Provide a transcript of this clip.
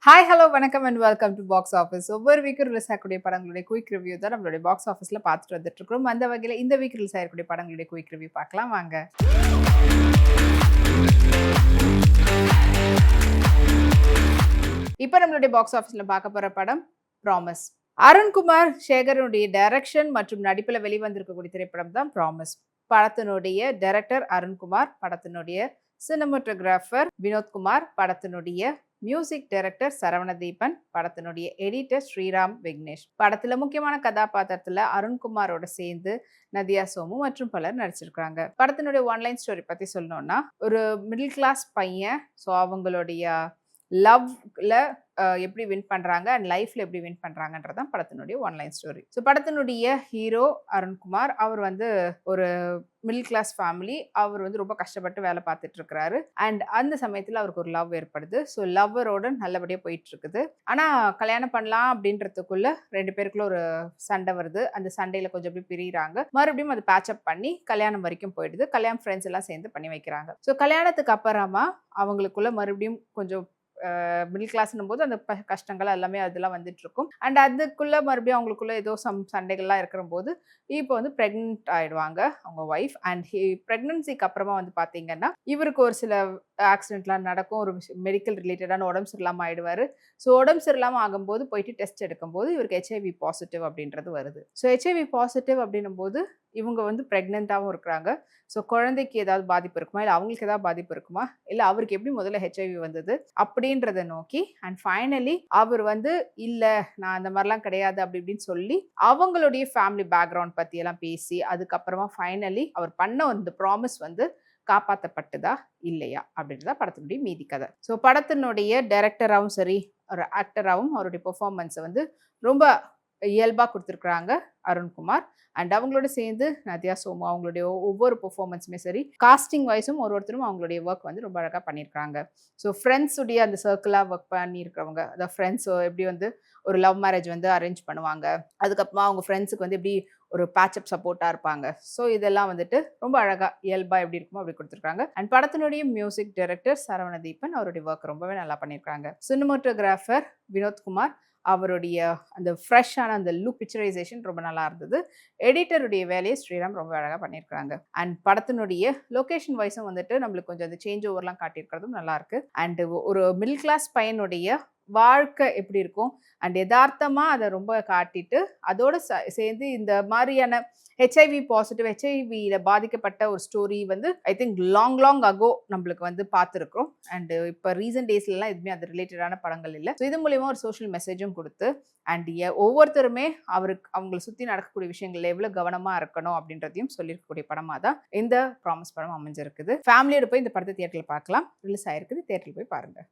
Hi hello வணக்கம் and welcome to box office. ஒவ்வொரு வீக்கும் release ஆகக்கூடிய படங்களுடைய குயிக் ரிவ்யூ தான் நம்மளுடைய பாக்ஸ் ஆஃபீஸ்ல பார்த்துட்டு வந்துட்டு இருக்கிறோம். அந்த வகையில் இந்த வீக் ரிலீஸ் ஆகக்கூடிய படங்களுடைய குயிக் ரிவ்யூ பார்க்கலாம் வாங்க. இப்போ நம்மளுடைய பாக்ஸ் ஆஃபீஸ்ல பார்க்க போற படம் ப்ராமிஸ். அருண்குமார் சேகரனுடைய டைரக்ஷன் மற்றும் நடிப்பில் வெளிவந்திருக்கக்கூடிய திரைப்படம் தான் ப்ராமிஸ். படத்தினுடைய டைரக்டர் அருண்குமார், படத்தினுடைய சினிமாட்டோகிராஃபர் வினோத்குமார், படத்தினுடைய மியூசிக் டைரக்டர் சரவணதீபன், படத்தினுடைய எடிட்டர் ஸ்ரீராம் விக்னேஷ். படத்துல முக்கியமான கதாபாத்திரத்துல அருண்குமாரோட சேர்ந்து நதியா சோமு மற்றும் பலர் நடிச்சிருக்காங்க. படத்தினுடைய ஒன்லைன் ஸ்டோரி பத்தி சொல்லணும்னா, ஒரு மிடில் கிளாஸ் பையன், ஸோ அவங்களுடைய லவ்ல எப்படி வின் பண்றாங்க அண்ட் லைஃப்ல எப்படி வின் பண்றாங்கன்றதான் படத்தினுடைய ஒன்லைன் ஸ்டோரி. ஸோ படத்தினுடைய ஹீரோ அருண்குமார், அவர் வந்து ஒரு மிடில் கிளாஸ் ஃபேமிலி. அவர் வந்து ரொம்ப கஷ்டப்பட்டு வேலை பார்த்துட்டு இருக்கிறாரு. அண்ட் அந்த சமயத்தில் அவருக்கு ஒரு லவ் ஏற்படுது. ஸோ லவ்வரோட நல்லபடியாக போயிட்டு இருக்குது. ஆனால் கல்யாணம் பண்ணலாம் அப்படின்றதுக்குள்ள ரெண்டு பேருக்குள்ள ஒரு சண்டை வருது. அந்த சண்டையில் கொஞ்சம் அப்படி பிரிகிறாங்க. மறுபடியும் அது பேட்சப் பண்ணி கல்யாணம் வரைக்கும் போயிடுது. கல்யாணம் ஃப்ரெண்ட்ஸ் எல்லாம் சேர்ந்து பண்ணி வைக்கிறாங்க. ஸோ கல்யாணத்துக்கு அப்புறமா அவங்களுக்குள்ள மறுபடியும் கொஞ்சம் மிடில் கிளாஸ்னும் போது அந்த கஷ்டங்கள் எல்லாமே அதெல்லாம் வந்துட்டு இருக்கும். அண்ட் அதுக்குள்ள மறுபடியும் அவங்களுக்குள்ள ஏதோ சண்டைகள்லாம் இருக்கிற போது இப்போ வந்து பிரெக்னென்ட் ஆயிடுவாங்க அவங்க ஒய்ஃப். அண்ட் பிரெக்னன்சிக்கு அப்புறமா வந்து பார்த்தீங்கன்னா இவருக்கு ஒரு சில ஆக்சிடென்ட்லாம் நடக்கும். ஒரு மெடிக்கல் ரிலேட்டடான உடம்பு சரியில்லாமல் ஆயிடுவார். ஸோ உடம்பு சரியில்லாமல் ஆகும்போது போயிட்டு டெஸ்ட் எடுக்கும்போது இவருக்கு ஹெச்ஐவி பாசிட்டிவ் அப்படின்றது வருது. ஸோ ஹெச்ஐவி பாசிட்டிவ் அப்படின்னும் போது இவங்க வந்து ப்ரெக்னெண்ட்டாகவும் இருக்கிறாங்க. ஸோ குழந்தைக்கு ஏதாவது பாதிப்பு இருக்குமா, இல்லை அவங்களுக்கு ஏதாவது பாதிப்பு இருக்குமா, இல்லை அவருக்கு எப்படி முதல்ல ஹெச்ஐவி வந்தது அப்படின்றத நோக்கி அண்ட் ஃபைனலி அவர் வந்து இல்லை நான் அந்த மாதிரிலாம் கிடையாது அப்படி இப்படின்னு சொல்லி அவங்களுடைய ஃபேமிலி பேக்ரவுண்ட் பற்றியெல்லாம் பேசி அதுக்கப்புறமா ஃபைனலி அவர் பண்ண இந்த ப்ராமிஸ் வந்து காப்பாற்றப்பட்டதா இல்லையா அப்படின்றத படத்தினுடைய மீதி கதை. ஸோ படத்தினுடைய டைரக்டராகவும் சரி ஒரு ஆக்டராகவும் அவருடைய பெர்ஃபார்மன்ஸை வந்து ரொம்ப இயல்பாக கொடுத்துருக்குறாங்க அருண்குமார். அண்ட் அவங்களோட சேர்ந்து நதியா சோமு அவங்களுடைய ஒவ்வொரு பெர்ஃபார்மன்ஸுமே சரி, காஸ்டிங் வைஸும் ஒருத்தரும் அவங்களுடைய ஒர்க் வந்து ரொம்ப அழகாக பண்ணியிருக்காங்க. ஸோ ஃப்ரெண்ட்ஸுடைய அந்த சர்க்கிளாக ஒர்க் பண்ணியிருக்கிறவங்க, அதாவது ஃப்ரெண்ட்ஸ் எப்படி வந்து ஒரு லவ் மேரேஜ் வந்து அரேஞ்ச் பண்ணுவாங்க, அதுக்கப்புறமா அவங்க ஃப்ரெண்ட்ஸுக்கு வந்து எப்படி ஒரு பேட்சப் சப்போர்ட்டாக இருப்பாங்க. ஸோ இதெல்லாம் வந்துட்டு ரொம்ப அழகாக இயல்பாக எப்படி இருக்குமோ அப்படி கொடுத்துருக்காங்க. அண்ட் படத்தினுடைய மியூசிக் டைரக்டர் சரவணதீபன் அவருடைய ஒர்க் ரொம்பவே நல்லா பண்ணியிருக்காங்க. சினிமாட்டோகிராஃபர் வினோத்குமார், அவருடைய அந்த ஃப்ரெஷ்ஷான அந்த லுக் பிக்சரைசேஷன் ரொம்ப நல்லா இருந்தது. எடிட்டருடைய வேலையை ஸ்ரீராம் ரொம்ப அழகாக பண்ணியிருக்காங்க. அண்ட் படத்தினுடைய லொக்கேஷன் வைஸும் வந்துட்டு நம்மளுக்கு கொஞ்சம் அந்த சேஞ்ச் ஓவர்லாம் காட்டியிருக்கிறதும் நல்லா இருக்கு. அண்ட் ஒரு மிடில் கிளாஸ் பையனுடைய வாழ்க்கை எப்படி இருக்கும் அண்ட் யதார்த்தமாக அதை ரொம்ப காட்டிட்டு அதோட சேர்ந்து இந்த மாதிரியான ஹெச்ஐவி பாசிட்டிவ் ஹெச்ஐவியில் பாதிக்கப்பட்ட ஒரு ஸ்டோரி வந்து ஐ திங்க் லாங் அகோ நம்மளுக்கு வந்து பார்த்துருக்கோம். அண்ட் இப்போ ரீசன்ட் டேஸ்லாம் எதுவுமே அது ரிலேட்டடான படங்கள் இல்லை. ஸோ இது மூலயமா ஒரு சோஷியல் மெசேஜும் கொடுத்து அண்ட் ஒவ்வொருத்தருமே அவங்களை சுற்றி நடக்கக்கூடிய விஷயங்கள்ல எவ்வளோ கவனமாக இருக்கணும் அப்படின்றதையும் சொல்லியிருக்கக்கூடிய படமாக தான் இந்த ப்ராமிஸ் படம் அமைஞ்சிருக்குது. ஃபேமிலியோட போய் இந்த படத்தை தியேட்டரில் பார்க்கலாம். ரிலீஸ் ஆயிருக்குது, தியேட்டரில் போய் பாருங்கள்.